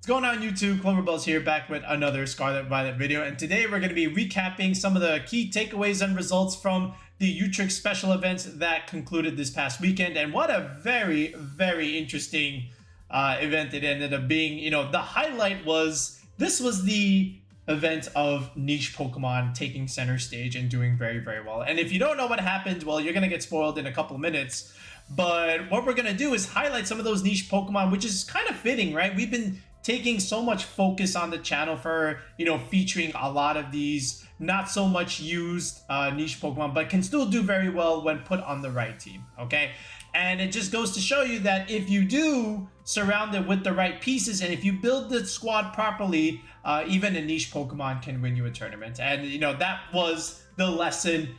going on YouTube? Cloverbells here, back with another Scarlet Violet video, and today we're going to be recapping some of the key takeaways and results from the Utrecht special events that concluded this past weekend. And what a very, very interesting event it ended up being. You know, the highlight was, this was the event of niche Pokemon taking center stage and doing very, very well. And if you don't know what happened, well, you're going to get spoiled in a couple of minutes. But what we're going to do is highlight some of those niche Pokemon, which is kind of fitting, right? We've been taking so much focus on the channel for, you know, featuring a lot of these not so much used niche Pokemon, but can still do very well when put on the right team, okay? And it just goes to show you that if you do surround it with the right pieces, and if you build the squad properly, even a niche Pokemon can win you a tournament. And, you know, that was the lesson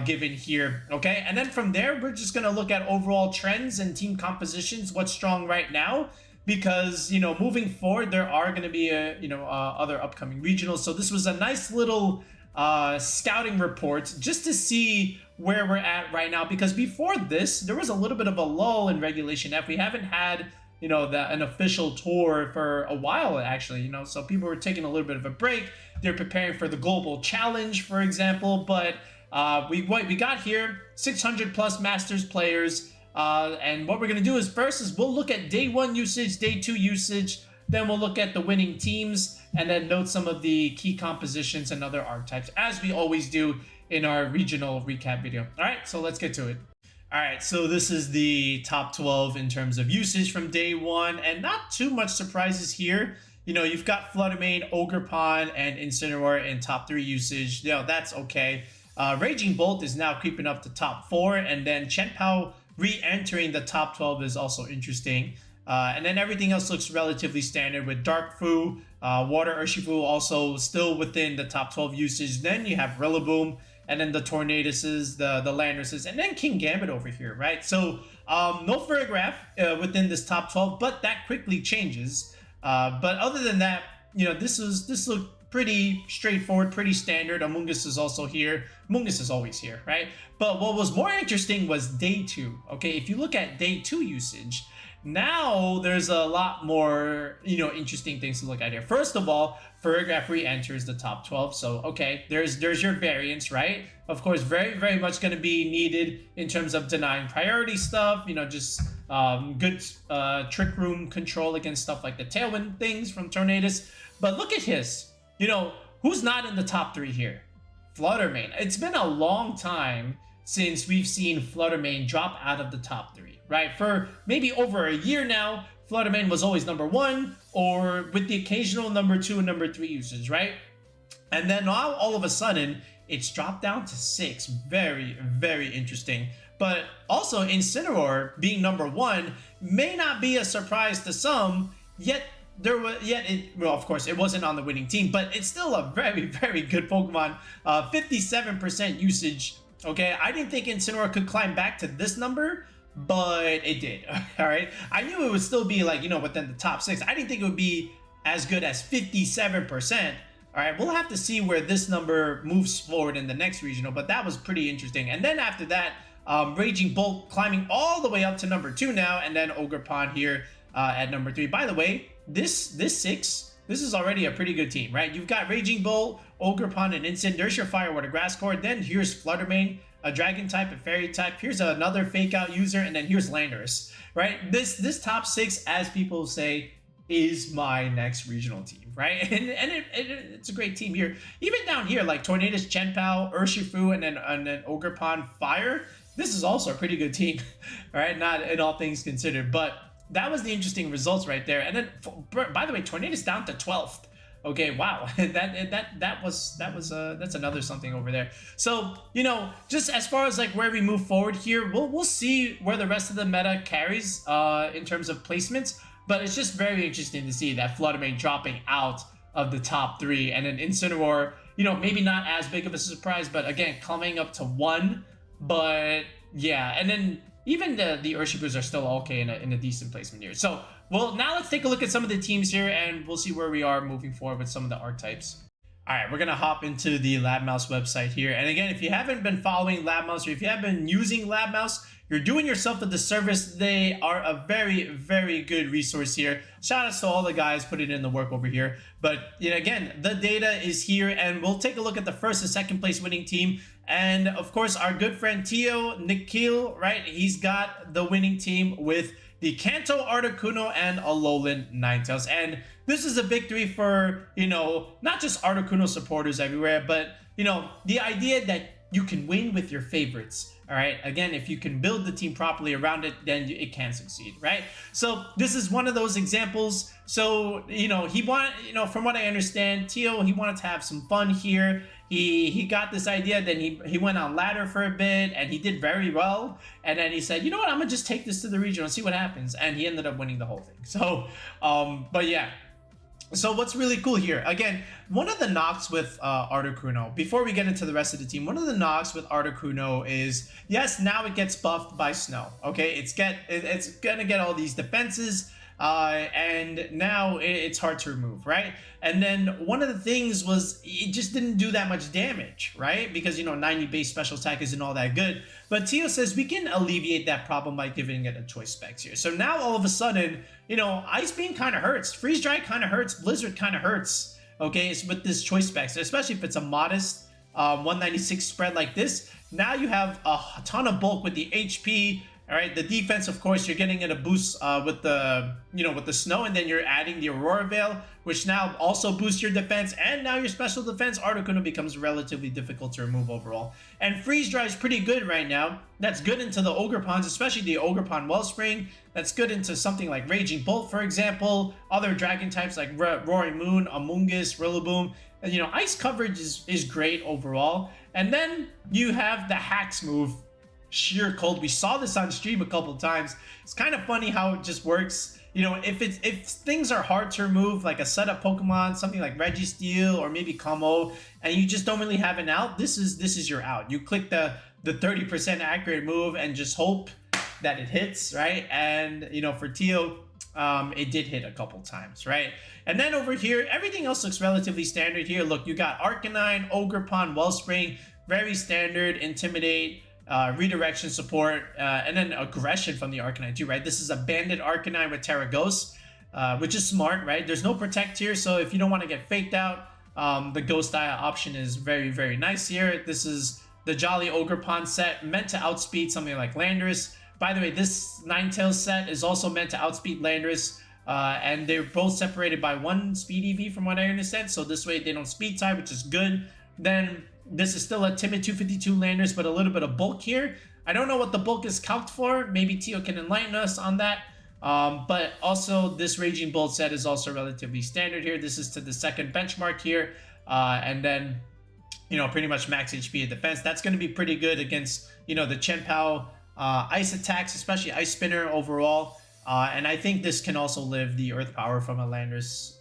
given here, okay? And then from there, we're just going to look at overall trends and team compositions, what's strong right now, because, you know, moving forward, there are going to be, other upcoming regionals. So this was a nice little scouting report just to see where we're at right now, because before this, there was a little bit of a lull in Regulation F. We haven't had, you know, an official tour for a while, actually, you know, so people were taking a little bit of a break. They're preparing for the Global Challenge, for example, but we got here 600 plus Masters players, and what we're going to do is we'll look at day 1 usage, day 2 usage, then we'll look at the winning teams, and then note some of the key compositions and other archetypes, as we always do in our regional recap video. All right, so let's get to it. All right, so this is the top 12 in terms of usage from day 1, and not too much surprises here. You know, you've got Fluttermane, Ogerpon, and Incineroar in top 3 usage. You know, that's okay. Raging Bolt is now creeping up to top 4, and then Chenpao re-entering the top 12 is also interesting. And then everything else looks relatively standard with Darkfu, Water Urshifu also still within the top 12 usage. Then you have Rillaboom, and then the Tornaduses, the Landorses, and then King Gambit over here, right? So no Ferrograph within this top 12, but that quickly changes. But other than that, you know, this looked pretty straightforward, pretty standard. Amoonguss is also here. Amoonguss is always here, right? But what was more interesting was day 2. Okay, if you look at day 2 usage, now there's a lot more, you know, interesting things to look at here. First of all, Ferrograph re-enters the top 12. So, okay, there's your variance, right? Of course, very, very much going to be needed in terms of denying priority stuff, you know, just good Trick Room control against stuff like the Tailwind things from Tornadus. But look at his, you know, who's not in the top 3 here? Fluttermane. It's been a long time since we've seen Fluttermane drop out of the top 3, right? For maybe over a year now, Fluttermane was always number 1, or with the occasional number 2 and number 3 usage, right? And then now, all of a sudden, it's dropped down to 6. Very, very interesting. But also, Incineroar being number 1 may not be a surprise to some, yet well, of course, it wasn't on the winning team, but it's still a very, very good Pokemon. 57% usage. Okay, I didn't think Incineroar could climb back to this number, but it did. All right, I knew it would still be, like, you know, within the top 6. I didn't think it would be as good as 57%. All right, we'll have to see where this number moves forward in the next regional, but that was pretty interesting. And then after that, Raging Bolt climbing all the way up to number 2 now, and then Ogerpon here at number 3. By the way, this 6. This is already a pretty good team, right? You've got Raging Bolt, Ogerpon, and Incin. There's your Fire, Water, Grass core. Then here's Fluttermane, a Dragon type, a Fairy type. Here's another Fake Out user, and then here's Landorus, right? This top 6, as people say, is my next regional team, right? And it's a great team here. Even down here, like Tornadus, Chenpao, Urshifu, and then Ogerpon, Fire. This is also a pretty good team, right? Not in all things considered, but that was the interesting results right there. And then, by the way, Tornadus down to 12th. Okay, wow, that's another something over there. So, you know, just as far as like where we move forward here, we'll see where the rest of the meta carries in terms of placements. But it's just very interesting to see that Fluttermane dropping out of the top 3, and then Incineroar, you know, maybe not as big of a surprise, but again, coming up to 1. But yeah, and then even the Urshifus are still okay in a decent placement here. So, well, now let's take a look at some of the teams here, and we'll see where we are moving forward with some of the archetypes. All right, we're going to hop into the LabMouse website here. And again, if you haven't been following LabMouse or if you haven't been using LabMouse, you're doing yourself a disservice. They are a very, very good resource here. Shout outs to all the guys putting in the work over here. But you know, again, the data is here, and we'll take a look at the first and second place winning team. And of course, our good friend Tyo Aurelien, right? He's got the winning team with the Kanto, Articuno, and Alolan-Ninetales. And this is a victory for, you know, not just Articuno supporters everywhere, but, you know, the idea that you can win with your favorites. All right. Again, if you can build the team properly around it, then it can succeed. Right. So this is one of those examples. So, you know, from what I understand, Tyo, he wanted to have some fun here. He got this idea, then he went on ladder for a bit and he did very well. And then he said, you know what, I'm gonna just take this to the regional and see what happens. And he ended up winning the whole thing. So, but yeah. So what's really cool here, again, one of the knocks with Articuno, before we get into the rest of the team, one of the knocks with Articuno is, yes, now it gets buffed by snow, okay? It's gonna get all these defenses, and now it's hard to remove, right? And then one of the things was it just didn't do that much damage, right? Because, you know, 90 base special attack isn't all that good. But Tyo says we can alleviate that problem by giving it a choice specs here. So now all of a sudden, you know, Ice Beam kind of hurts, Freeze Dry kind of hurts, Blizzard kind of hurts, okay? It's with this choice specs, especially if it's a modest 196 spread like this. Now you have a ton of bulk with the HP. All right, the defense, of course, you're getting it a boost with the, you know, with the snow, and then you're adding the Aurora Veil, which now also boosts your defense, and now your special defense, Articuno, becomes relatively difficult to remove overall. And Freeze Dry is pretty good right now. That's good into the Ogre Ponds, especially the Ogre Pond Wellspring. That's good into something like Raging Bolt, for example. Other dragon types like Roaring Moon, Amoonguss, Rillaboom. And, you know, ice coverage is great overall. And then you have the Hacks move, Sheer Cold. We saw this on stream a couple of times. It's kind of funny how it just works. You know, if things are hard to remove, like a setup Pokemon, something like Registeel or maybe Como, and you just don't really have an out, this is your out. You click the 30% accurate move and just hope that it hits, right? And, you know, for Tyo, it did hit a couple times, right? And then over here, everything else looks relatively standard here. Look, you got Arcanine, Ogre Pond, Wellspring, very standard, Intimidate, redirection support, and then aggression from the Arcanine too, right? This is a banded Arcanine with Terra Ghost, which is smart, right? There's no protect here, so if you don't want to get faked out, the Ghost Daya option is very, very nice here. This is the Jolly Ogre Pond set, meant to outspeed something like Landorus. By the way, this Ninetales set is also meant to outspeed Landorus, and they're both separated by 1 speed EV from what I understand, so this way they don't speed tie, which is good. Then this is still a timid 252 Landorus, but a little bit of bulk here. I don't know what the bulk is calced for. Maybe Tyo can enlighten us on that. But also this Raging Bolt set is also relatively standard here. This is to the second benchmark here. And then, you know, pretty much max HP of defense. That's going to be pretty good against, you know, the Chien-Pao ice attacks, especially Ice Spinner overall. And I think this can also live the Earth Power from a Landorus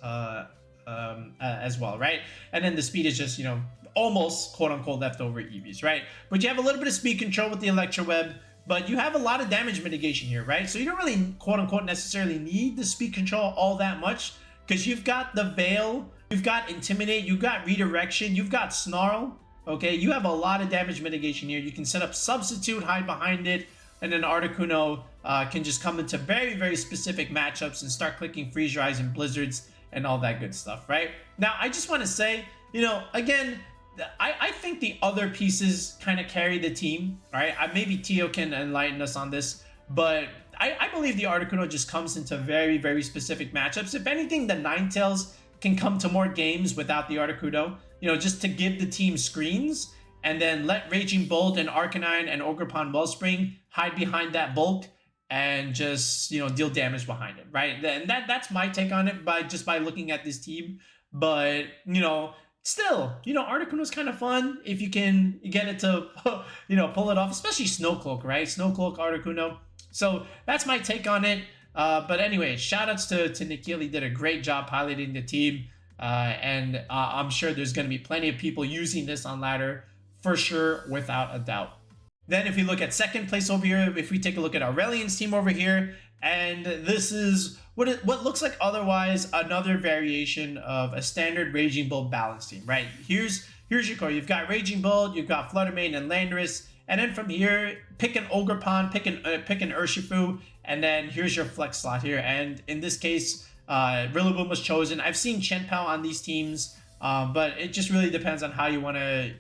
as well, right? And then the speed is just, you know, almost quote-unquote leftover EVs, right? But you have a little bit of speed control with the Electro Web, but you have a lot of damage mitigation here, right? So you don't really quote-unquote necessarily need the speed control all that much, because you've got the Veil, you've got Intimidate, you've got Redirection, you've got Snarl, okay? You have a lot of damage mitigation here. You can set up Substitute, hide behind it, and then Articuno can just come into very, very specific matchups and start clicking Freeze Dries and Blizzards and all that good stuff, right? Now, I just want to say, you know, again, I think the other pieces kind of carry the team, right? Maybe Tyo can enlighten us on this, but I believe the Articuno just comes into very, very specific matchups. If anything, the Ninetales can come to more games without the Articuno, you know, just to give the team screens and then let Raging Bolt and Arcanine and Ogre Pond Wellspring hide behind that bulk and just, you know, deal damage behind it, right? And that's my take on it by looking at this team. But, you know, still, you know, Articuno is kind of fun if you can get it to, you know, pull it off, especially Snowcloak, right? Snowcloak, Articuno. So that's my take on it. But anyway, shout outs to Nikhil. He did a great job piloting the team. And I'm sure there's going to be plenty of people using this on ladder for sure, without a doubt. Then if we look at second place over here, if we take a look at Aurelien's team over here, And this is what looks like otherwise another variation of a standard Raging Bull balance team, right? Here's your core. You've got Raging Bull, you've got Fluttermane and Landorus, and then from here, pick an Ogerpon, pick an Urshifu, and then here's your flex slot here. And in this case, Rillaboom was chosen. I've seen Chenpao on these teams, but it just really depends on how you want to,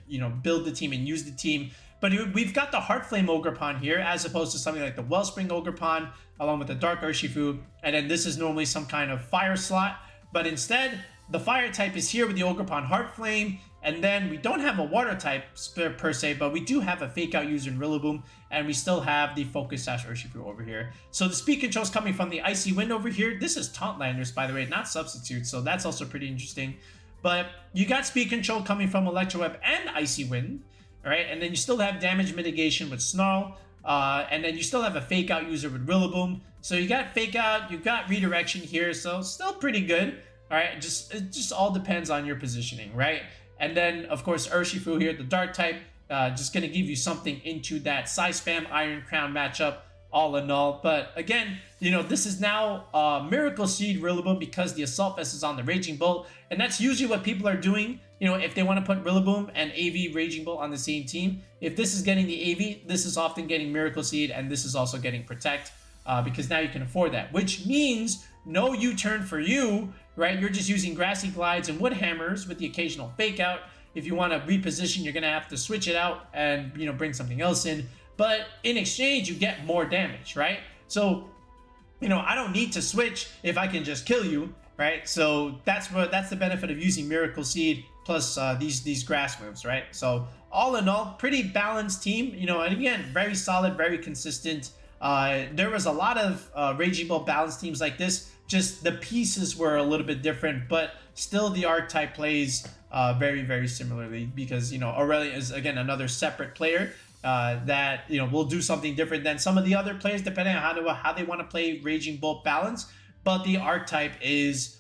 build the team and use the team. But we've got the Heartflame Ogerpon here, as opposed to something like the Wellspring Ogerpon, along with the Dark Urshifu. And then this is normally some kind of fire slot. But instead, the fire type is here with the Ogerpon Heartflame. And then we don't have a water type per se, but we do have a fake out user in Rillaboom. And we still have the Focus Sash Urshifu over here. So the speed control is coming from the Icy Wind over here. This is Taunt Landers, by the way, not Substitute. So that's also pretty interesting. But you got speed control coming from Electro Web and Icy Wind. All right, and then you still have damage mitigation with Snarl, and then you still have a fake out user with Rillaboom. So you got fake out, you got redirection here, so still pretty good. All right, it just all depends on your positioning, right? And then of course Urshifu here, the Dark type, just gonna give you something into that Psyspam Iron Crown matchup, all in all. But again, this is now Miracle Seed Rillaboom because the Assault Vest is on the Raging Bolt, and that's usually what people are doing. If they want to put Rillaboom and AV Raging Bolt on the same team, if this is getting the AV, this is often getting Miracle Seed, and this is also getting Protect, because now you can afford that, which means no U-turn for you, right? You're just using Grassy Glides and Wood Hammers with the occasional fake out. If you want to reposition, you're going to have to switch it out and, bring something else in. But in exchange, you get more damage, right? So, I don't need to switch if I can just kill you, right? So that's the benefit of using Miracle Seed plus these grass moves, right? So all in all, pretty balanced team, and again, very solid, very consistent. There was a lot of Raging Bull balanced teams like this, just the pieces were a little bit different, but still the archetype plays very, very similarly because, Aurelien is, again, another separate player that, will do something different than some of the other players depending on how they want to play Raging Bull balance, but the archetype is,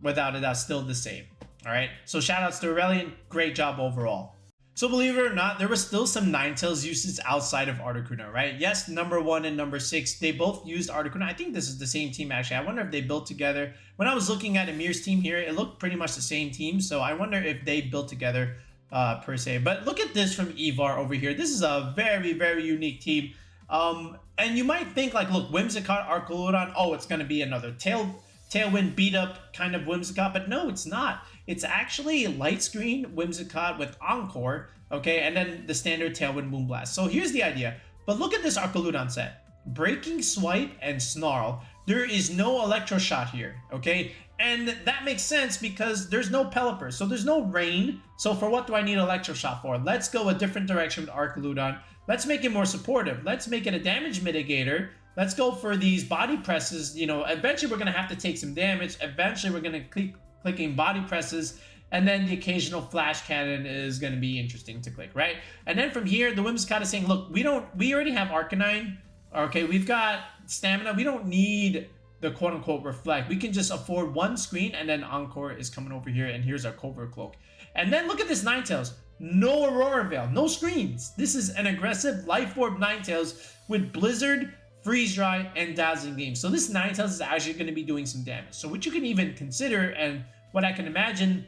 without a doubt, still the same. All right, so shout outs to Aurelien, great job overall. So believe it or not, there was still some Ninetales uses outside of Articuno, right? Yes, number 1 and number 6, they both used Articuno. I think this is the same team actually. I wonder if they built together. When I was looking at Amir's team here, it looked pretty much the same team. So I wonder if they built together per se. But look at this from Evar over here. This is a very, very unique team. And you might think like, look, Whimsicott, Arcaludon, oh, it's going to be another Tailwind beat up kind of Whimsicott, but no, it's not. It's actually Light Screen Whimsicott with Encore, okay, and then the standard Tailwind Moonblast. So here's the idea. But look at this Arcaludon set. Breaking Swipe and Snarl. There is no Electro Shot here, okay? And that makes sense because there's no Pelipper, so there's no Rain. So for what do I need Electro Shot for? Let's go a different direction with Arcaludon. Let's make it more supportive. Let's make it a damage mitigator. Let's go for these body presses. Eventually we're going to have to take some damage. Eventually we're going to clicking body presses. And then the occasional Flash Cannon is going to be interesting to click, right? And then from here, the Whimsicott is saying, look, we already have Arcanine. Okay, we've got Stamina. We don't need the quote-unquote Reflect. We can just afford one screen, and then Encore is coming over here, and here's our Covert Cloak. And then look at this Ninetales. No Aurora Veil, no screens. This is an aggressive Life Orb Ninetales with Blizzard, Freeze Dry, and Dazzling Gleam. So this Ninetales is actually going to be doing some damage. So what you can even consider, and what I can imagine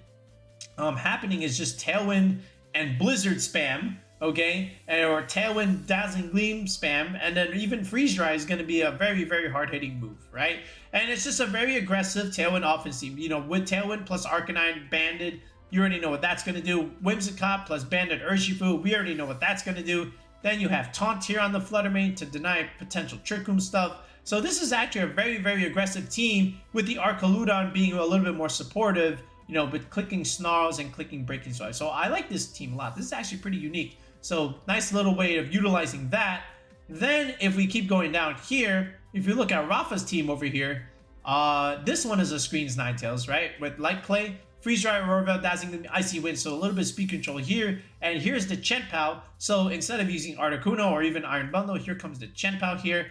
happening is just Tailwind and Blizzard spam, okay? Or Tailwind, Dazzling Gleam spam, and then even Freeze Dry is going to be a very, very hard-hitting move, right? And it's just a very aggressive Tailwind offense team. With Tailwind plus Arcanine, Banded, you already know what that's going to do. Whimsicott plus Banded Urshifu, we already know what that's going to do. Then you have Taunt here on the Fluttermane to deny potential Trick Room stuff. So this is actually a very, very aggressive team with the Arcaludon being a little bit more supportive, but clicking Snarls and clicking Breaking Strike. So I like this team a lot. This is actually pretty unique. So nice little way of utilizing that. Then if we keep going down here, if you look at Rafa's team over here, this one is a Screens Ninetales, right? With Light Play, Freeze Dry, Aurora Veil, Dazzling, Icy Wind, so a little bit of speed control here. And here's the Chenpao. So instead of using Articuno or even Iron Bundle, here comes the Chenpao here,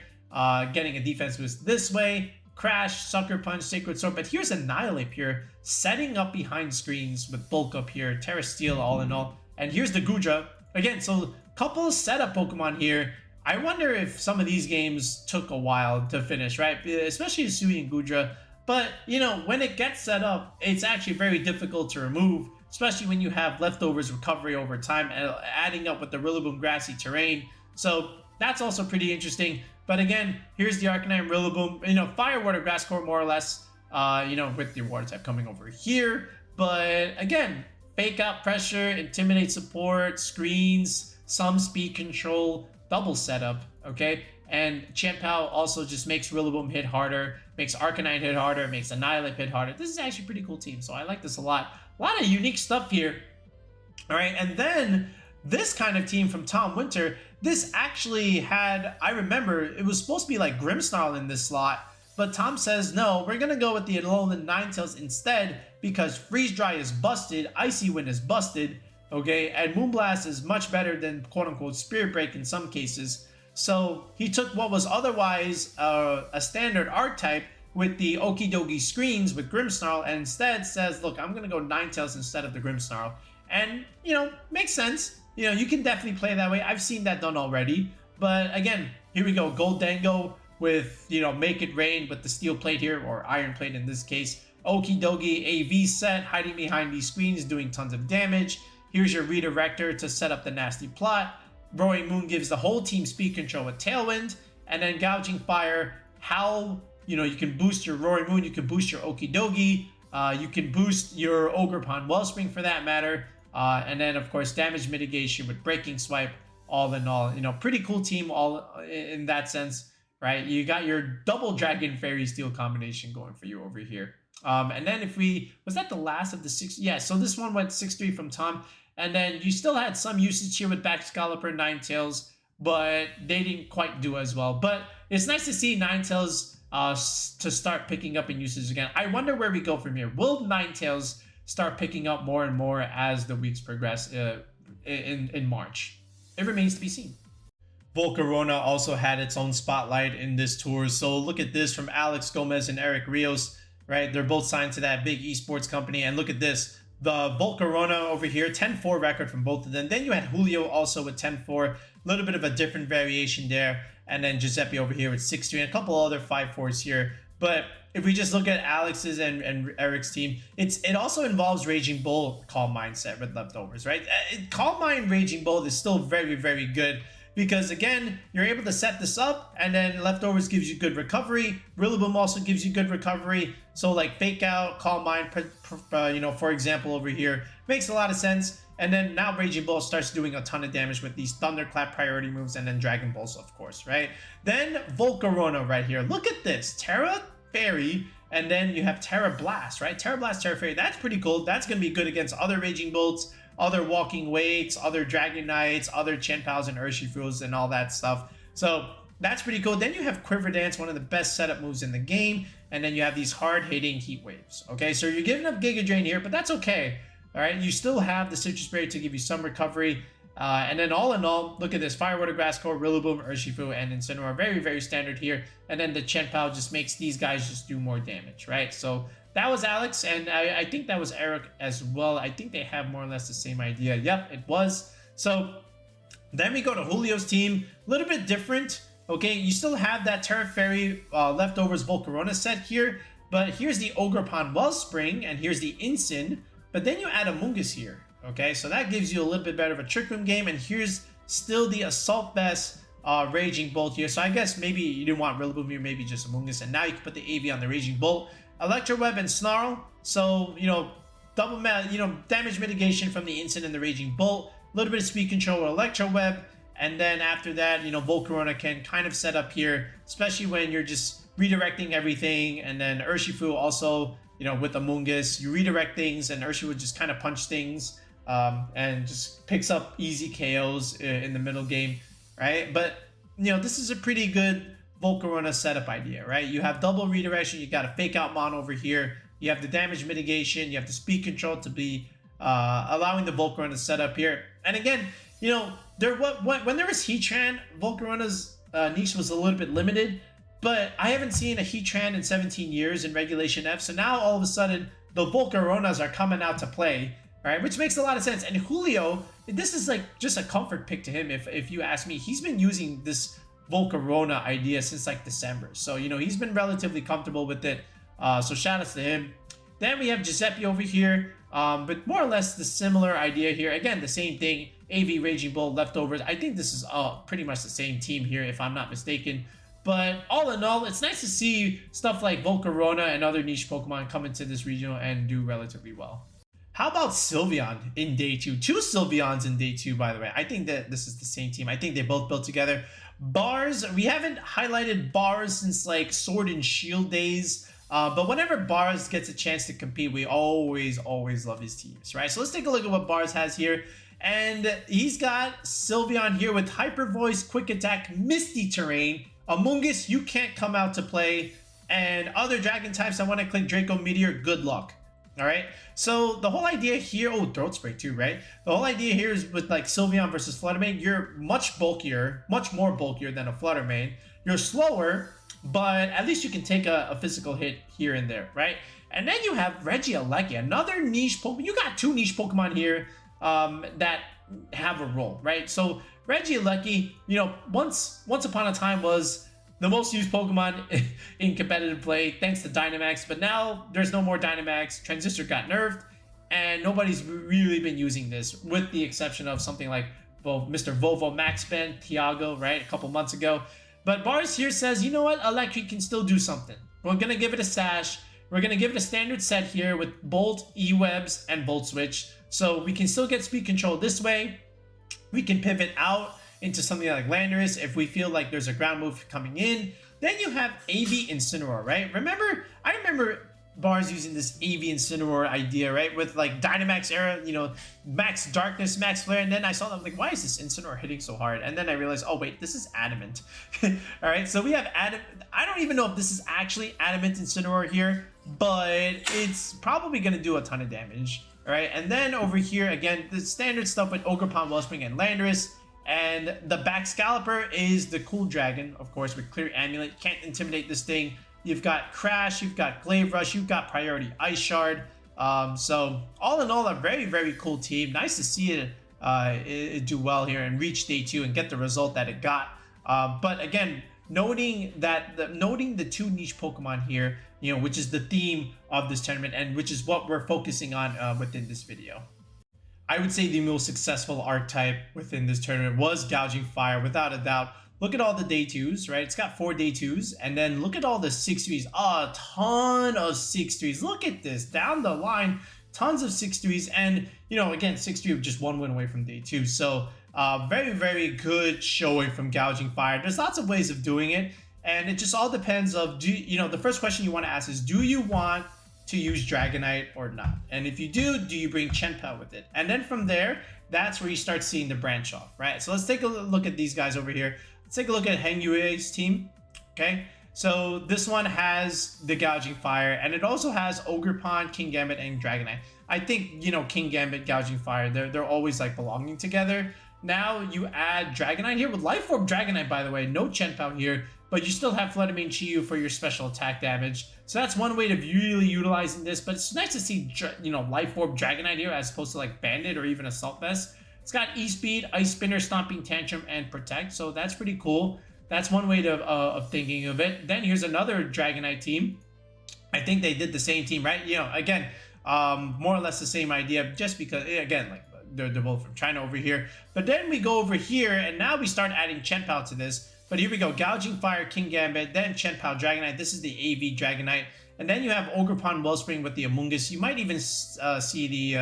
getting a defense boost this way. Crash, Sucker Punch, Sacred Sword. But here's Annihilate here, setting up behind screens with Bulk Up here, Terra Steel all in all. And here's the Goodra. Again, so couple setup Pokemon here. I wonder if some of these games took a while to finish, right? Especially Sui and Gudra. But, you know, when it gets set up, it's actually very difficult to remove, especially when you have leftovers recovery over time, adding up with the Rillaboom grassy terrain. So that's also pretty interesting. But again, here's the Arcanine Rillaboom, you know, Fire, Water, Grass Core more or less, you know, with the Water type coming over here. But again, fake out pressure, intimidate support, screens, some speed control, double setup, okay? And Chien-Pao also just makes Rillaboom hit harder, makes Arcanine hit harder, makes Annihilate hit harder. This is actually a pretty cool team, so I like this a lot. A lot of unique stuff here. All right, and then this kind of team from Tom Winter, this actually had, I remember, it was supposed to be like Grimmsnarl in this slot, but Tom says, no, we're going to go with the Alolan-Ninetales instead because Freeze Dry is busted, Icy Wind is busted, okay, and Moonblast is much better than quote-unquote Spirit Break in some cases. So he took what was otherwise a standard archetype with the Okie Dokie screens with Grimmsnarl and instead says, look, I'm going to go Ninetales instead of the Grimmsnarl. And, you know, makes sense. You know, you can definitely play that way. I've seen that done already. But again, here we go. Goldango with, you know, Make It Rain with the Steel Plate here, or Iron Plate in this case. Okie Dokie AV set, hiding behind these screens, doing tons of damage. Here's your Redirector to set up the nasty plot. Roaring Moon gives the whole team speed control with Tailwind, and then Gouging Fire, how, you know, you can boost your Roaring Moon, you can boost your Okie Dokie, you can boost your Ogerpon Wellspring for that matter, and then of course damage mitigation with Breaking Swipe. All in all, you know, pretty cool team all in that sense, right? You got your double Dragon Fairy Steel combination going for you over here. And then if we, was that the last of the six? Yeah, so this one went 6-3 from Tom. And then you still had some usage here with Baxcalibur, Ninetales, but they didn't quite do as well. But it's nice to see Ninetales to start picking up in usage again. I wonder where we go from here. Will Ninetales start picking up more and more as the weeks progress in March? It remains to be seen. Volcarona also had its own spotlight in this tour. So look at this from Alex Gomez and Eric Rios, right? They're both signed to that big esports company. And look at this. The Volcarona over here, 10-4 record from both of them. Then you had Julio also with 10-4, a little bit of a different variation there. And then Giuseppe over here with 6-3 and a couple other 5-4s here. But if we just look at Alex's and Eric's team, it also involves Raging Bull Calm Mindset with leftovers, right? Calm Mind Raging Bull is still very, very good. Because again, you're able to set this up and then leftovers gives you good recovery. Rillaboom also gives you good recovery. So like Fake Out, Calm Mind, you know, for example, over here, makes a lot of sense. And then now Raging Bull starts doing a ton of damage with these Thunderclap priority moves and then Dragon Balls, of course, right? Then Volcarona right here. Look at this. Terra Fairy, and then you have Terra Blast, right? Terra Blast, Terra Fairy, that's pretty cool. That's going to be good against other Raging Bolts, other Walking Weights, other Dragon Knights, other Chien-Paos and Urshifus and all that stuff. So that's pretty cool. Then you have Quiver Dance, one of the best setup moves in the game. And then you have these hard-hitting Heat Waves. Okay, so you're giving up Giga Drain here, but that's okay. All right, you still have the Citrus Berry to give you some recovery. And then all in all, look at this. Fire, Water, Grass Core, Rillaboom, Urshifu, and Incineroar. Very, very standard here. And then the Chien-Pao just makes these guys just do more damage, right? So that was Alex, and I think that was Eric as well. I think they have more or less the same idea. Yep, it was. So then we go to Julio's team. A little bit different. Okay, you still have that Terra Fairy leftovers Volcarona set here. But here's the Ogerpon Wellspring, and here's the Incin. But then you add a Mungus here. Okay, so that gives you a little bit better of a Trick Room game. And here's still the Assault Vest Raging Bolt here. So I guess maybe you didn't want Rillaboom here, maybe just a Mungus. And now you can put the AV on the Raging Bolt. Electro Web and Snarl. So, you know, double damage mitigation from the Incin and the Raging Bolt. A little bit of speed control with Electro Web. And then after that, you know, Volcarona can kind of set up here, especially when you're just redirecting everything. And then Urshifu also, you know, with the Mungus, you redirect things and Urshifu just kind of punch things. And just picks up easy KOs in the middle game, right? But, you know, this is a pretty good Volcarona setup idea, right? You have double redirection, you got a Fake Out Mon over here, you have the damage mitigation, you have the speed control to be allowing the Volcarona set up here. And again, you know, when there was Heatran, Volcarona's niche was a little bit limited, but I haven't seen a Heatran in 17 years in Regulation F, so now all of a sudden the Volcaronas are coming out to play. Right, which makes a lot of sense. And Julio, this is like just a comfort pick to him, if you ask me. He's been using this Volcarona idea since like December. So, you know, he's been relatively comfortable with it. So shout outs to him. Then we have Giuseppe over here. But more or less the similar idea here. Again, the same thing. AV Raging Bull leftovers. I think this is pretty much the same team here, if I'm not mistaken. But all in all, it's nice to see stuff like Volcarona and other niche Pokemon come into this regional and do relatively well. How about Sylveon in day 2? 2 Sylveons in day 2, by the way. I think that this is the same team. I think they both built together. Bars, we haven't highlighted Bars since like Sword and Shield days. But whenever Bars gets a chance to compete, we always love his teams, right? So let's take a look at what Bars has here. And he's got Sylveon here with Hyper Voice, Quick Attack, Misty Terrain. Amoonguss, you can't come out to play. And other Dragon types, I want to click Draco Meteor, good luck. All right, so the whole idea here, oh, Throat Spray too, right? The whole idea here is with like Sylveon versus Fluttermane, you're much bulkier, much more bulkier than a Fluttermane. You're slower, but at least you can take a physical hit here and there, right? And then you have Regieleki, another niche Pokemon. You got 2 niche Pokemon here that have a role, right? So Regieleki, you know, once upon a time was the most used Pokemon in competitive play thanks to Dynamax, but now there's no more Dynamax. Transistor got nerfed, and nobody's really been using this, with the exception of something like Mr. Volvo Max Ben, Tiago, right, a couple months ago. But Bars here says, you know what, Electric can still do something. We're going to give it a sash. We're going to give it a standard set here with Bolt, E-Webs, and Volt Switch. So we can still get speed control this way. We can pivot out into something like Landorus if we feel like there's a ground move coming in. Then you have AV Incineroar, right? I remember Bars using this AV Incineroar idea, right? With like Dynamax era, you know, Max Darkness, Max Flare. And then I saw them like, why is this Incineroar hitting so hard? And then I realized, oh wait, this is Adamant. All right, so we have Adamant. I don't even know if this is actually Adamant Incineroar here, but it's probably going to do a ton of damage. All right, and then over here, again, the standard stuff with Ogerpon, Wellspring, and Landorus. And the back Scalper is the cool dragon, of course, with Clear Amulet. Can't intimidate this thing. You've got Crash, you've got Glaive Rush, you've got Priority Ice Shard. So all in all, a very cool team. Nice to see it do well here and reach day 2 and get the result that it got. But again, noting the 2 niche Pokemon here, you know, which is the theme of this tournament and which is what we're focusing on within this video. I would say the most successful archetype within this tournament was Gouging Fire, without a doubt. Look at all the day 2s, right? It's got 4 day 2s. And then look at all the 6-3s. A ton of 6-3s. Look at this. Down the line, tons of 6-3s. And, you know, again, 6-3 of just 1 win away from day 2. So, very good showing from Gouging Fire. There's lots of ways of doing it. And it just all depends of, the first question you want to ask is, do you want to use Dragonite or not? And if you do you bring Chenpao with it? And then from there, that's where you start seeing the branch off, right? So let's take a look at these guys over here. Let's take a look at Heng Yue's team, okay? So this one has the Gouging Fire, and it also has Ogerpon, Kingambit, and Dragonite. I think, you know, Kingambit, Gouging Fire, they're always like belonging together. Now you add Dragonite here with Life Orb Dragonite, by the way, no Chenpao here, but you still have Fluttermane Chiyu for your special attack damage. So that's one way of really utilizing this, but it's nice to see, you know, Life Orb Dragonite here as opposed to like Bandit or even Assault Vest. It's got E-Speed, Ice Spinner, Stomping Tantrum, and Protect, so that's pretty cool. That's one way of thinking of it. Then here's another Dragonite team. I think they did the same team, right? You know, again, more or less the same idea, just because, again, like, they're both from China over here. But then we go over here, and now we start adding Chenpao to this. But here we go, Gouging Fire, Kingambit, then Chenpao Dragonite. This is the AV Dragonite. And then you have Ogerpon Wellspring with the Amoonguss. You might even see the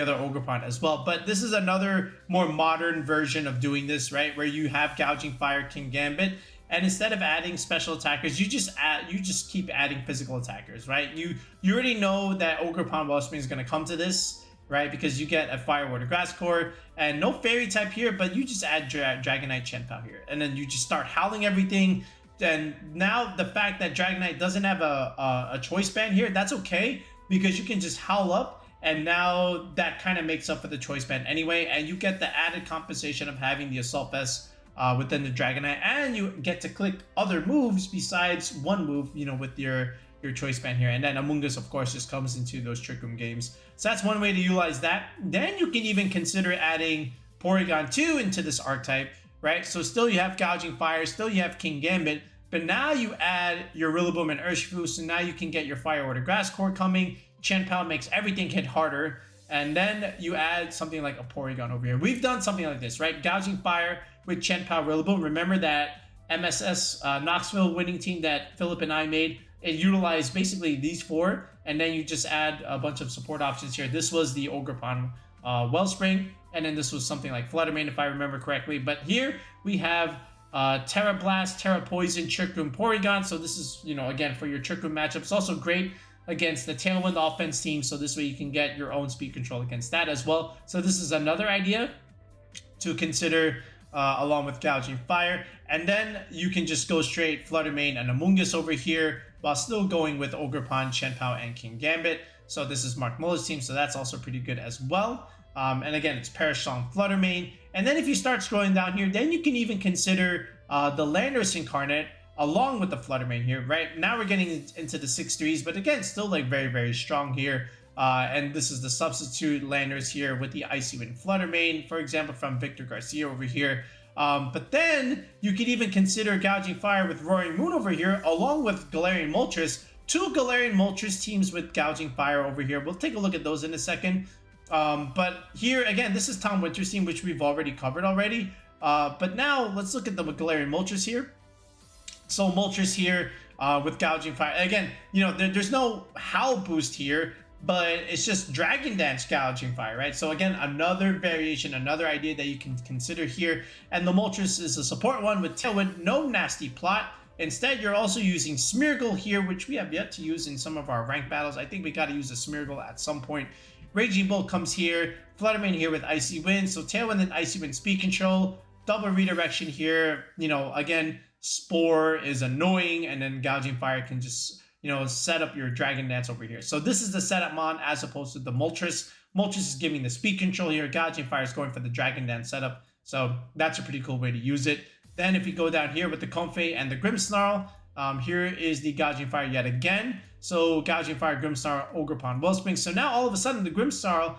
other Ogerpon as well. But this is another more modern version of doing this, right? Where you have Gouging Fire, Kingambit, and instead of adding special attackers, you just keep adding physical attackers, right? You already know that Ogerpon Wellspring is going to come to this, right? Because you get a Fire Water Grass Core and no Fairy type here, but you just add Dragonite Chenpao here, and then you just start howling everything. And now the fact that Dragonite doesn't have a choice band here, that's okay, because you can just howl up. And now that kind of makes up for the choice band anyway, and you get the added compensation of having the Assault Vest within the Dragonite, and you get to click other moves besides one move, you know, with your choice band here. And then Amoonguss, of course, just comes into those Trick Room games. So that's one way to utilize that. Then you can even consider adding Porygon 2 into this archetype, right? So still you have Gouging Fire, still you have King Gambit, but now you add your Rillaboom and Urshifu, so now you can get your Fire Order Grass Core coming. Chien-Pao makes everything hit harder, and then you add something like a Porygon over here. We've done something like this, right? Gouging Fire with Chien-Pao Rillaboom. Remember that MSS Knoxville winning team that Philip and I made? It utilized basically these four, and then you just add a bunch of support options here. This was the Ogerpon Wellspring, and then this was something like Fluttermane, if I remember correctly. But here we have Terra Blast, Terra Poison, Trick Room, Porygon. So this is, you know, again, for your Trick Room matchup. It's also great against the Tailwind offense team, so this way you can get your own speed control against that as well. So this is another idea to consider along with Gouging Fire. And then you can just go straight Fluttermane and Amoonguss over here while still going with Ogerpon, Chien-Pao, and King Gambit. So this is Mark Muller's team, so that's also pretty good as well. And again, it's Perish Song, Fluttermane. And then if you start scrolling down here, then you can even consider the Landorus Incarnate along with the Fluttermane here, right? Now we're getting into the 6-3s, but again, still like very, very strong here. And this is the substitute Landorus here with the Icy Wind Fluttermane, for example, from Victor Garcia over here. But then you could even consider Gouging Fire with Roaring Moon over here, along with Galarian Moltres. Two Galarian Moltres teams with Gouging Fire over here. We'll take a look at those in a second. But here, again, this is Tom Winter's team, which we've already covered already. But now let's look at the Galarian Moltres here. So Moltres here with Gouging Fire. Again, you know, there's no Howl boost here, but it's just Dragon Dance Gouging Fire, right? So again, another variation, another idea that you can consider here. And the Moltres is a support one with Tailwind, no nasty plot. Instead, you're also using Smeargle here, which we have yet to use in some of our ranked battles. I think we got to use a Smeargle at some point. Raging Bolt comes here, Fluttermane here with Icy Wind. So Tailwind and Icy Wind speed control, double redirection here. You know, again, Spore is annoying, and then Gouging Fire can just, you know, set up your Dragon Dance over here. So this is the setup mon as opposed to the Moltres. Moltres is giving the speed control here. Gouging Fire is going for the Dragon Dance setup. So that's a pretty cool way to use it. Then if you go down here with the Comfey and the Grimmsnarl, here is the Gouging Fire yet again. So Gouging Fire, Grimmsnarl, Ogerpon, Wellspring. So now all of a sudden the Grimmsnarl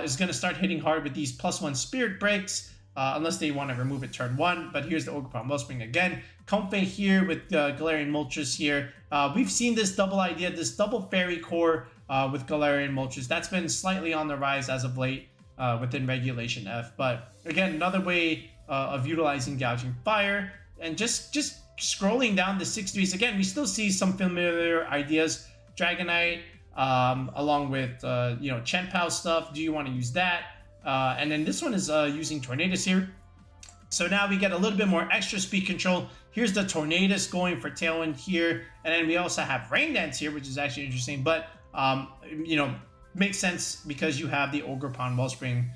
is going to start hitting hard with these +1 Spirit Breaks. Unless they want to remove it turn 1. But here's the Ogerpon Wellspring again. Comfey here with Galarian Moltres here. We've seen this double idea, this double Fairy Core with Galarian Moltres. That's been slightly on the rise as of late within Regulation F. But again, another way of utilizing Gouging Fire. And just scrolling down the 6-3s. Again, we still see some familiar ideas. Dragonite along with, you know, Chien-Pao stuff. Do you want to use that? And then this one is using Tornadus here. So now we get a little bit more extra speed control. Here's the Tornadus going for Tailwind here. And then we also have Rain Dance here, which is actually interesting. But, you know, makes sense because you have the Ogerpon Wellspring,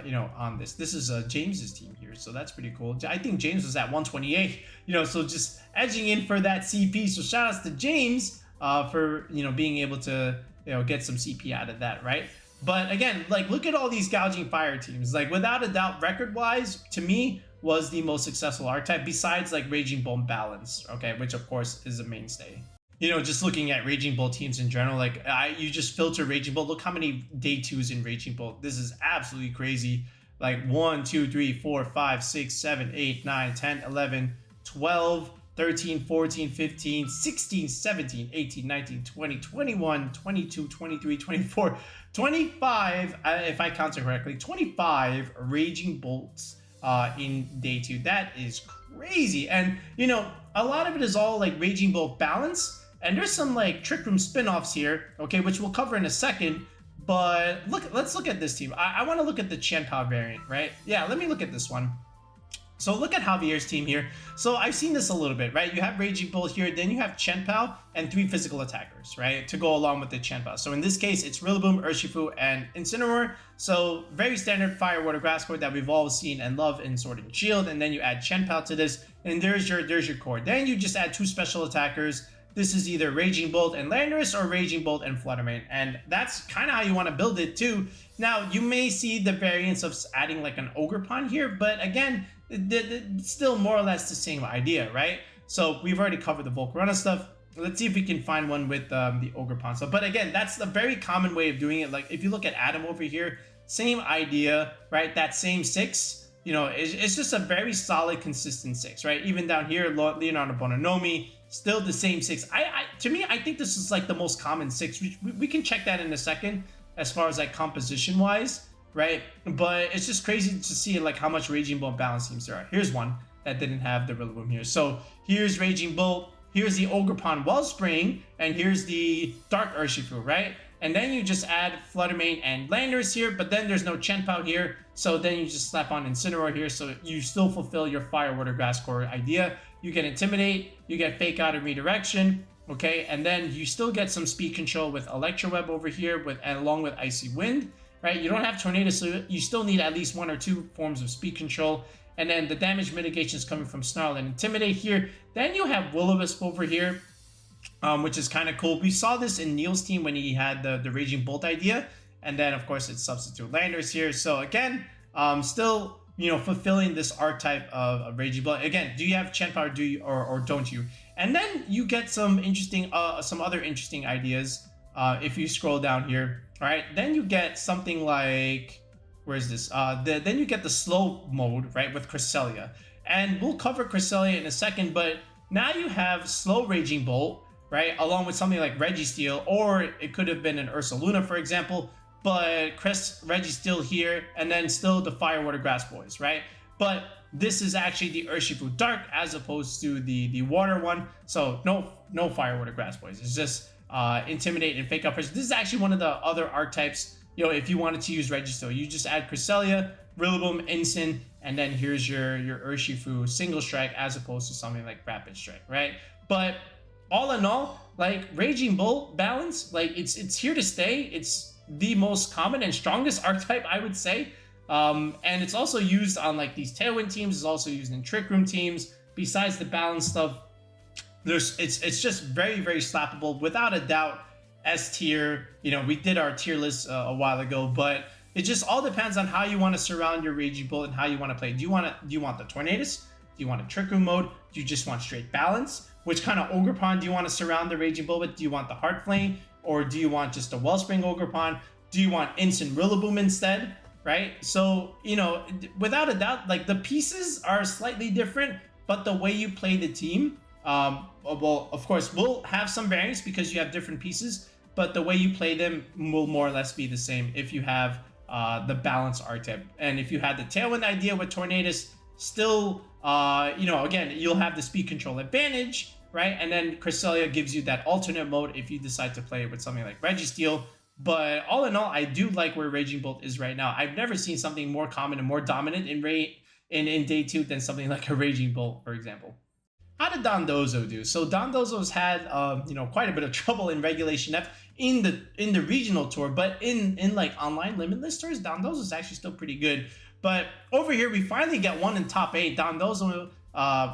you know, on this. This is James's team here, so that's pretty cool. I think James was at 128, you know, so just edging in for that CP. So shout outs to James for, you know, being able to, you know, get some CP out of that, right? But again, like, look at all these Gouging Fire teams. Like, without a doubt, record-wise, to me, was the most successful archetype, besides, like, Raging Bull Balance, okay? Which, of course, is a mainstay. You know, just looking at Raging Bull teams in general, like, you just filter Raging Bull. Look how many day 2s in Raging Bull. This is absolutely crazy. Like, 1, 2, 3, 4, 5, 6, 7, 8, 9, 10, 11, 12... 13, 14, 15, 16, 17, 18, 19, 20, 21, 22, 23, 24, 25, if I count it correctly, 25 Raging Bolts in day 2. That is crazy. And, you know, a lot of it is all like Raging Bolt balance. And there's some like Trick Room spin-offs here, okay, which we'll cover in a second. But let's look at this team. I want to look at the Chien-Pao variant, right? Yeah, let me look at this one. So look at Javier's team here. So I've seen this a little bit, right? You have Raging Bull here, then you have Chien-Pao and 3 physical attackers, right? To go along with the Chien-Pao. So in this case, it's Rillaboom, Urshifu, and Incineroar. So very standard Fire, Water, Grass core that we've all seen and love in Sword and Shield. And then you add Chien-Pao to this, and there's your core. Then you just add 2 special attackers. This is either Raging Bolt and Landorus or Raging Bolt and Fluttermane. And that's kind of how you want to build it too. Now, you may see the variance of adding like an Ogerpon here, but again, still more or less the same idea, right? So we've already covered the Volcarona stuff. Let's see if we can find one with the Ogerpon stuff. But again, that's a very common way of doing it. Like if you look at Adam over here, same idea, right? That same 6 you know, it's just a very solid, consistent 6, right? Even down here, Leonardo Bononomi, still the same 6. To me, I think this is like the most common 6. We can check that in a second as far as like composition wise, right? But it's just crazy to see like how much Raging Bolt balance teams there are. Here's one that didn't have the Rillaboom here. So here's Raging Bolt, here's the Ogerpon Wellspring, and here's the Dark Urshifu, right? And then you just add Flutter Mane and Landorus here, but then there's no Chenpao here, so then you just slap on Incineroar here, so you still fulfill your Fire, Water, Grass core idea. You get Intimidate, you get Fake Out and Redirection, okay? And then you still get some speed control with Electro Web over here, and along with Icy Wind, right? You don't have Tornado, so you still need at least 1 or 2 forms of speed control. And then the damage mitigation is coming from Snarl and Intimidate here. Then you have Will-O-Wisp over here, which is kind of cool. We saw this in Neil's team when he had the Raging Bolt idea. And then, of course, it's Substitute Landers here. So, again, still, you know, fulfilling this archetype of Raging Bolt. Again, do you have Chenpao or don't you? And then you get some interesting, some other interesting ideas if you scroll down here. All right, then you get something like, where is this? Then you get the slow mode, right, with Cresselia. And we'll cover Cresselia in a second, but now you have slow Raging Bolt, right, along with something like Registeel, or it could have been an Ursaluna, for example, but Registeel here, and then still the Fire, Water, Grass boys, right? But this is actually the Urshifu Dark as opposed to the Water one, so no Fire, Water, Grass boys. It's just Intimidate and Fake Out Pressure. This is actually one of the other archetypes. You know, if you wanted to use Registeel, you just add Cresselia, Rillaboom, Incin, and then here's your Urshifu Single Strike as opposed to something like Rapid Strike, right? But all in all, like Raging Bolt balance, like it's here to stay. It's the most common and strongest archetype, I would say. And it's also used on like these Tailwind teams. It's also used in Trick Room teams. Besides the balance stuff, it's just very, very slappable without a doubt. S tier, you know, we did our tier list a while ago, but it just all depends on how you want to surround your Raging Bolt and how you want to play. Do you want the Tornadus? Do you want a Trick Room mode? Do you just want straight balance? Which kind of Ogerpon do you want to surround the Raging Bolt with? Do you want the Heart Flame, or do you want just a Wellspring Ogerpon? Do you want Instant Rillaboom instead? Right? So, you know, without a doubt, like the pieces are slightly different, but the way you play the team, well, of course, will have some variance because you have different pieces, but the way you play them will more or less be the same if you have the balance archetype. And if you had the Tailwind idea with Tornadus, still, you know, again, you'll have the speed control advantage, right? And then Cresselia gives you that alternate mode if you decide to play it with something like Registeel. But all in all, I do like where Raging Bolt is right now. I've never seen something more common and more dominant in day 2 than something like a Raging Bolt, for example. How did Dondozo do? So Dondozo's had you know, quite a bit of trouble in Regulation F in the regional tour, but in like online limitless tours, Dondozo's actually still pretty good. But over here, we finally get one in top 8. Dondozo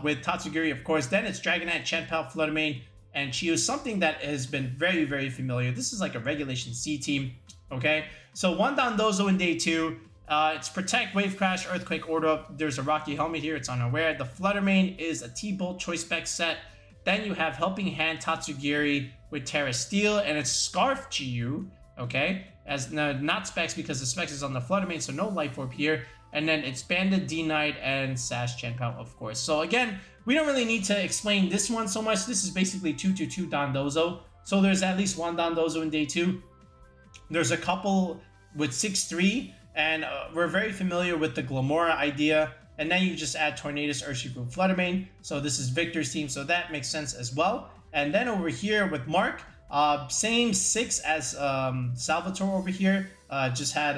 with Tatsugiri, of course. Then it's Dragonite, Chenpao, Flutter Mane, and Chiyu, something that has been very, very familiar. This is like a Regulation C team, okay? So one Dondozo in day 2. It's Protect, Wave Crash, Earthquake, Order Up. There's a Rocky Helmet here. It's unaware. The Flutter Mane is a T-Bolt Choice Spec set. Then you have Helping Hand Tatsugiri with Terra Steel, and it's Scarf Chiyu, okay? As not specs because the specs is on the Flutter Mane, so no Life Orb here. And then it's Bandit, D-Knight, and Sash Chenpao, of course. So again, we don't really need to explain this one so much. This is basically 2-2-2 Dondozo. So there's at least one Dondozo in day 2. There's a couple with 6-3. And we're very familiar with the Glamora idea. And then you just add Tornadus, Urshifu, Flutter Mane. So this is Victor's team, so that makes sense as well. And then over here with Mark, same 6 as Salvatore over here. Just had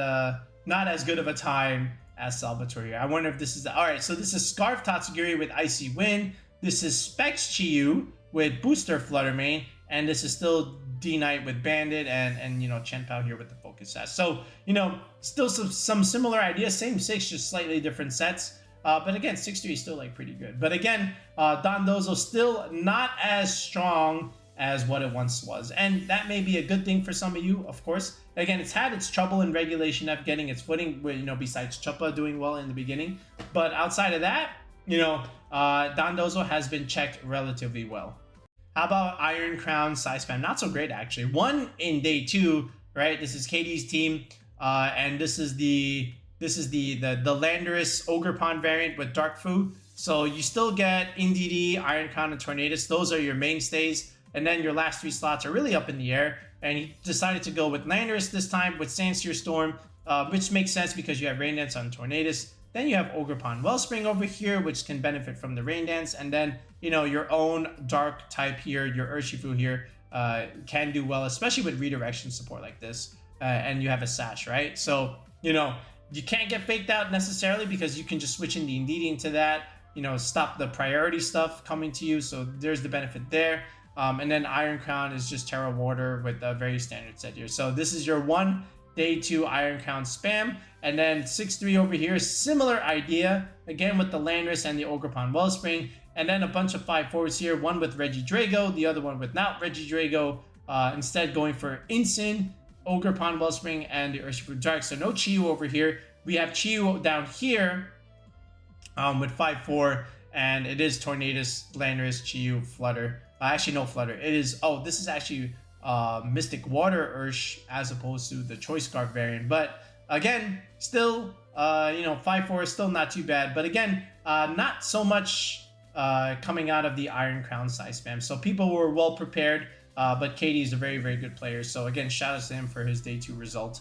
not as good of a time as Salvatore here. I wonder if this is... Alright, so this is Scarf Tatsugiri with Icy Wind. This is Specs Chiyu with Booster Flutter Mane. And this is still D-Knight with Bandit and you know, Chenpao here with the Focus Sash. So, you know, still some similar ideas. Same 6, just slightly different sets. But again, 6-3 is still like pretty good. But again, Dondozo still not as strong as what it once was. And that may be a good thing for some of you, of course. Again, it's had its trouble in Regulation F getting its footing, you know, besides Chuppa doing well in the beginning. But outside of that, you know, Dondozo has been checked relatively well. How about Iron Crown Psyspam? Not so great, actually. 1 in day 2, right? This is Katie's team. And this is the This is the Landorus Ogerpon variant with Dark Fu. So you still get Indeedee, Iron Crown, and Tornadus. Those are your mainstays. And then your last 3 slots are really up in the air. And he decided to go with Landorus this time with Sandsear Storm, which makes sense because you have Rain Dance on Tornadus. Then you have Ogerpon Wellspring over here, which can benefit from the Rain Dance. And then, you know, your own Dark type here, your Urshifu here, can do well, especially with redirection support like this. And you have a Sash, right? So, you know, you can't get faked out necessarily because you can just switch in the Indeedee into that, you know, stop the priority stuff coming to you. So there's the benefit there. And then Iron Crown is just Terra Water with a very standard set here. So this is your 1 Day 2 Iron Crown spam. And then 6-3 over here, similar idea. Again with the Landorus and the Ogerpon Wellspring. And then a bunch of 5-4s here. One with Regidrago, the other one without Regidrago. Instead going for Incin, Ogerpon Wellspring, and the Urshifu Dark. So no Chi-Yu over here. We have Chi-Yu down here with 5-4. And it is Tornadus, Landorus, Chi-Yu, Flutter. Actually, no Flutter. It is, oh, this is actually Mystic Water Ursh as opposed to the Choice Scarf variant. But again, still, you know, 5-4 is still not too bad. But again, not so much coming out of the Iron Crown Psyspam. So people were well prepared, but Katie is a very, very good player. So again, shout out to him for his Day 2 result.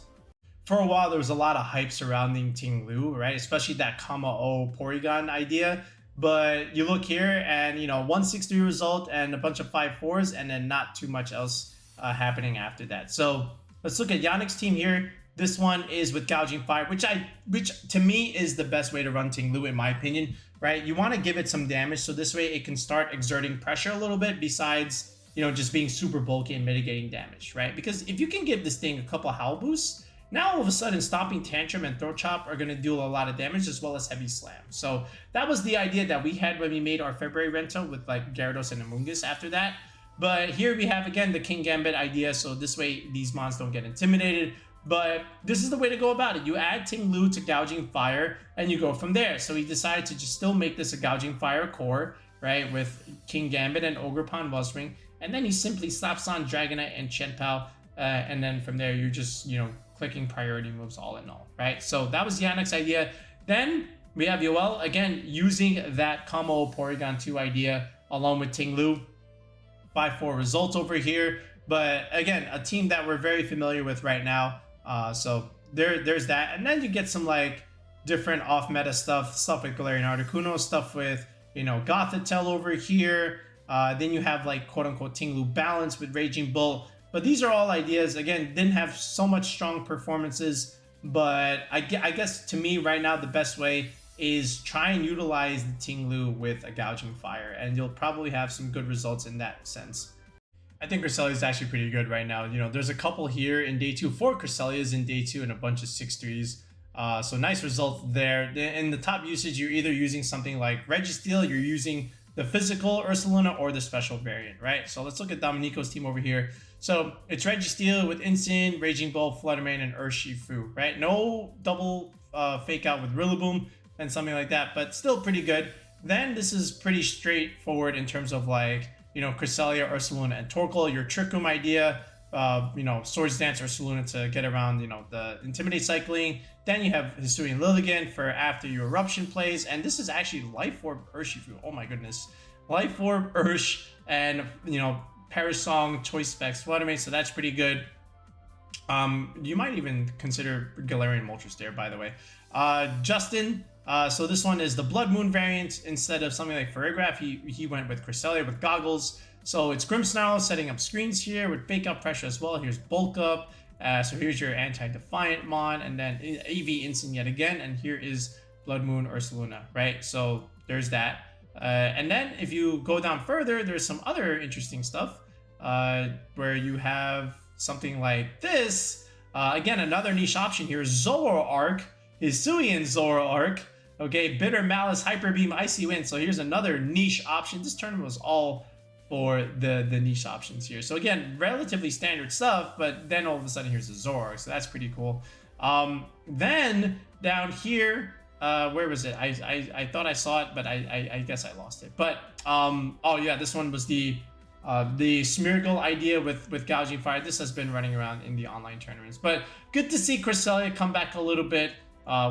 For a while, there was a lot of hype surrounding Ting-Lu, right? Especially that Kama-O Porygon idea. But you look here and, you know, 1-6-3 result and a bunch of 5-4s and then not too much else happening after that. So let's look at Yannick's team here. This one is with Gouging Fire, which to me is the best way to run Ting-Lu in my opinion, right? You want to give it some damage so this way it can start exerting pressure a little bit besides, you know, just being super bulky and mitigating damage, right? Because if you can give this thing a couple Howl boosts, now all of a sudden Stomping Tantrum and Throat Chop are going to do a lot of damage as well as Heavy Slam. So that was the idea that we had when we made our February Rento with like Gyarados and Amoonguss after that. But here we have again the King Gambit idea, so this way these mons don't get intimidated. But this is the way to go about it. You add Ting-Lu to Gouging Fire and you go from there. So he decided to just still make this a Gouging Fire core, right, with King Gambit and Ogerpon Wellspring. And then he simply slaps on Dragonite and Chien-Pao. And then from there you're just, you know, clicking priority moves all in all, right? So that was Yannick's idea. Then we have Yoel, again, using that Kamo Porygon 2 idea along with Ting-Lu. 5-4 results over here. But again, a team that we're very familiar with right now. So there's that. And then you get some like different off-meta stuff with Galarian Articuno, stuff with, you know, Gothitelle over here. Then you have like quote-unquote Ting-Lu balance with Raging Bull. But these are all ideas, again, didn't have so much strong performances, but I guess to me right now the best way is try and utilize the Ting-Lu with a Gouging Fire, and you'll probably have some good results in that sense. I think Cresselia is actually pretty good right now. You know, there's a couple here in Day 2, 4 Cresselias in Day 2, and a bunch of 6-3s. So nice results there. In the top usage, you're either using something like Registeel, you're using the physical Ursaluna, or the special variant, right? So let's look at Dominico's team over here. So it's Registeel with Incin, Raging Bull, Fluttermane, and Urshifu, right? No double fake out with Rillaboom and something like that, but still pretty good. Then this is pretty straightforward in terms of like, you know, Cresselia, Ursaluna, and Torkoal, your Trick Room idea, you know, Swords Dance, Ursaluna to get around, you know, the Intimidate cycling. Then you have Hisuian Lilligant for after your Eruption plays, and this is actually Life Orb Urshifu. Oh my goodness. Life Orb Ursh and, you know, Parasong, Choice Specs, Fluttermane, so that's pretty good. You might even consider Galarian Moltres there, by the way. Justin, so this one is the Blood Moon variant. Instead of something like Farigiraf, he went with Cresselia with Goggles. So it's Grimmsnarl setting up screens here with Fake Out Pressure as well. Here's Bulk Up. So here's your Anti-Defiant Mon, and then EV Incin yet again. And here is Blood Moon Ursaluna, right? So there's that. And then if you go down further, there's some other interesting stuff where you have something like this. Again, another niche option here, Zoroark, Hisuian Zoroark. Okay, Bitter Malice, Hyper Beam, Icy Wind. So here's another niche option. This tournament was all for the niche options here. So again, relatively standard stuff, but then all of a sudden here's a Zoroark. So that's pretty cool. Then down here, where was it? I thought I saw it, but I guess I lost it. But oh yeah, this one was the Smeargle idea with Gouging Fire. This has been running around in the online tournaments. But good to see Cresselia come back a little bit.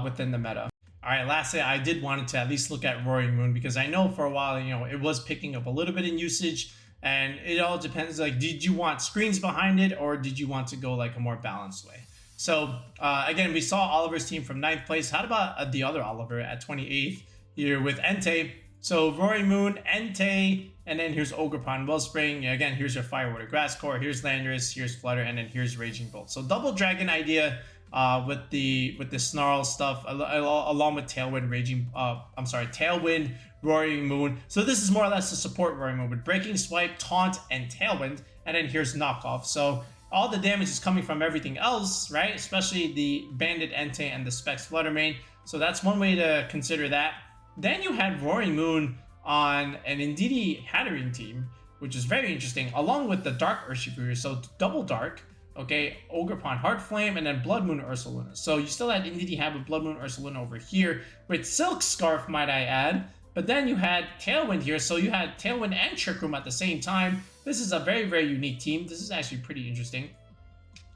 within the meta. All right, lastly, I did wanted to at least look at Roaring Moon because I know for a while, you know, it was picking up a little bit in usage, and it all depends. Like, did you want screens behind it, or did you want to go like a more balanced way? So again, we saw Oliver's team from 9th place. How about the other Oliver at 28th here with Entei? So Roaring Moon, Entei, and then here's Ogerpon, Wellspring. Again, here's your Fire, Water, Grass Core. Here's Landorus, here's Flutter, and then here's Raging Bolt. So double dragon idea with the Snarl stuff along with Tailwind, Tailwind, Roaring Moon. So this is more or less to support Roaring Moon with Breaking Swipe, Taunt, and Tailwind. And then here's Knockoff. So all the damage is coming from everything else, right? Especially the Bandit Entei and the Specs Flutter main. So that's one way to consider that. Then you had Roaring Moon on an Indeedee Hatterene team, which is very interesting, along with the Dark Urshifu. So double Dark, okay, Ogerpon Heartflame, and then Blood Moon Ursaluna. So you still had Indeedee have a Blood Moon Ursaluna over here with Silk Scarf, might I add. But then you had Tailwind here, so you had Tailwind and Trick Room at the same time. This is a very, very unique team. This is actually pretty interesting.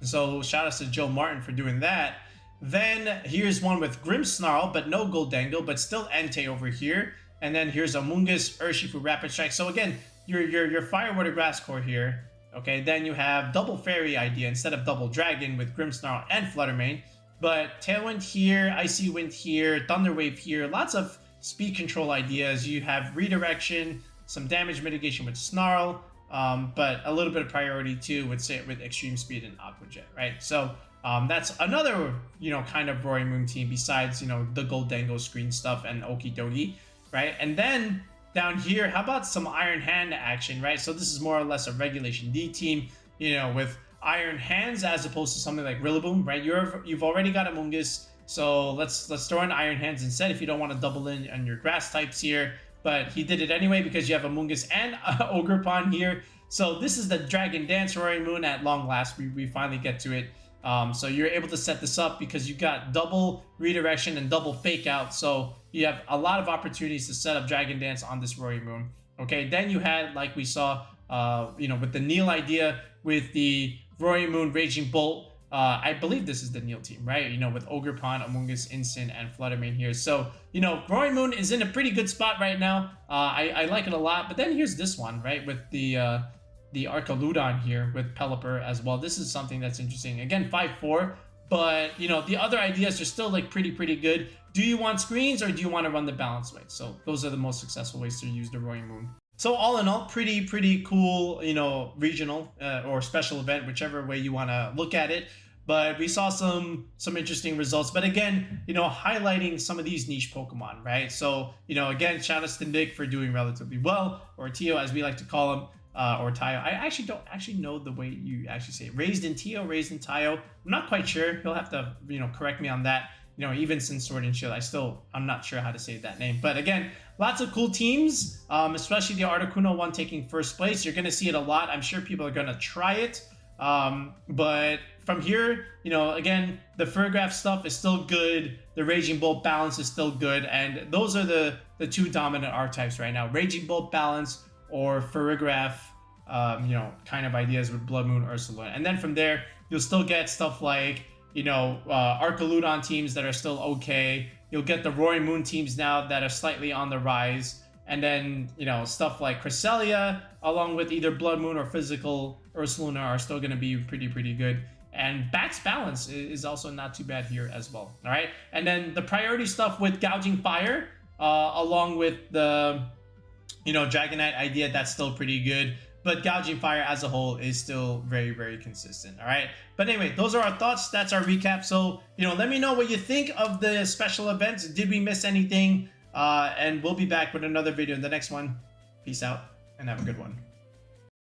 So shout out to Joe Martin for doing that. Then here's one with Grimmsnarl, but no Goldangle, but still Entei over here. And then here's Amoonguss, Urshifu, Rapid Strike. So again, your Fire, Water, Grass Core here. Okay, then you have double Fairy idea instead of double Dragon with Grimmsnarl and Fluttermane. But Tailwind here, Icy Wind here, Thunder Wave here. Lots of speed control ideas. You have Redirection, some damage mitigation with Snarl, but a little bit of priority too with Extreme Speed and Aqua Jet, right? So that's another, you know, kind of Roaring Moon team besides, you know, the Goldango screen stuff and Okidogi, right? And then down here, how about some Iron Hand action, right? So this is more or less a Regulation D team, you know, with Iron Hands as opposed to something like Rillaboom, right? You've already got Amoonguss, so let's throw in Iron Hands instead if you don't want to double in on your grass types here. But he did it anyway because you have Amoonguss and Ogerpon here. So this is the Dragon Dance Roaring Moon at long last. We finally get to it. So you're able to set this up because you got double redirection and double fake out. So you have a lot of opportunities to set up Dragon Dance on this Roaring Moon. Okay, then you had, like we saw, you know, with the Neil idea with the Roaring Moon, Raging Bolt. I believe this is the Neil team, right? You know, with Ogerpon, Amoonguss, Instant, and Fluttermane here. So, you know, Roaring Moon is in a pretty good spot right now. I like it a lot. But then here's this one, right? With the Arcaludon here with Pelipper as well. This is something that's interesting. Again, 5-4. But, you know, the other ideas are still, like, pretty good. Do you want screens or do you want to run the balanced way? So those are the most successful ways to use the Roaring Moon. So all in all, pretty cool, you know, regional or special event, whichever way you want to look at it. But we saw some interesting results. But again, you know, highlighting some of these niche Pokemon, right? So, you know, again, shout out to Nick for doing relatively well, or Tyo as we like to call him, or Tyo. I actually don't know the way you actually say it. Raised in Tyo, raised in Tyo. I'm not quite sure. He'll have to, you know, correct me on that. You know, even since Sword and Shield, I'm not sure how to say that name. But again, lots of cool teams, especially the Articuno one taking first place. You're going to see it a lot. I'm sure people are going to try it. But from here, you know, again, the Furgraph stuff is still good. The Raging Bolt balance is still good. And those are the two dominant archetypes right now. Raging Bolt balance or Furgraph, you know, kind of ideas with Blood Moon, Ursula. And then from there, you'll still get stuff like, you know, Arcaludon teams that are still okay. You'll get the Roaring Moon teams now that are slightly on the rise. And then, you know, stuff like Cresselia, along with either Blood Moon or Physical Ursaluna are still going to be pretty good. And Back's balance is also not too bad here as well. All right. And then the priority stuff with Gouging Fire, along with the, you know, Dragonite idea, that's still pretty good. But Gouging Fire as a whole is still very consistent. All right. But anyway, those are our thoughts. That's our recap. So, you know, let me know what you think of the special events. Did we miss anything? And we'll be back with another video in the next one. Peace out and have a good one.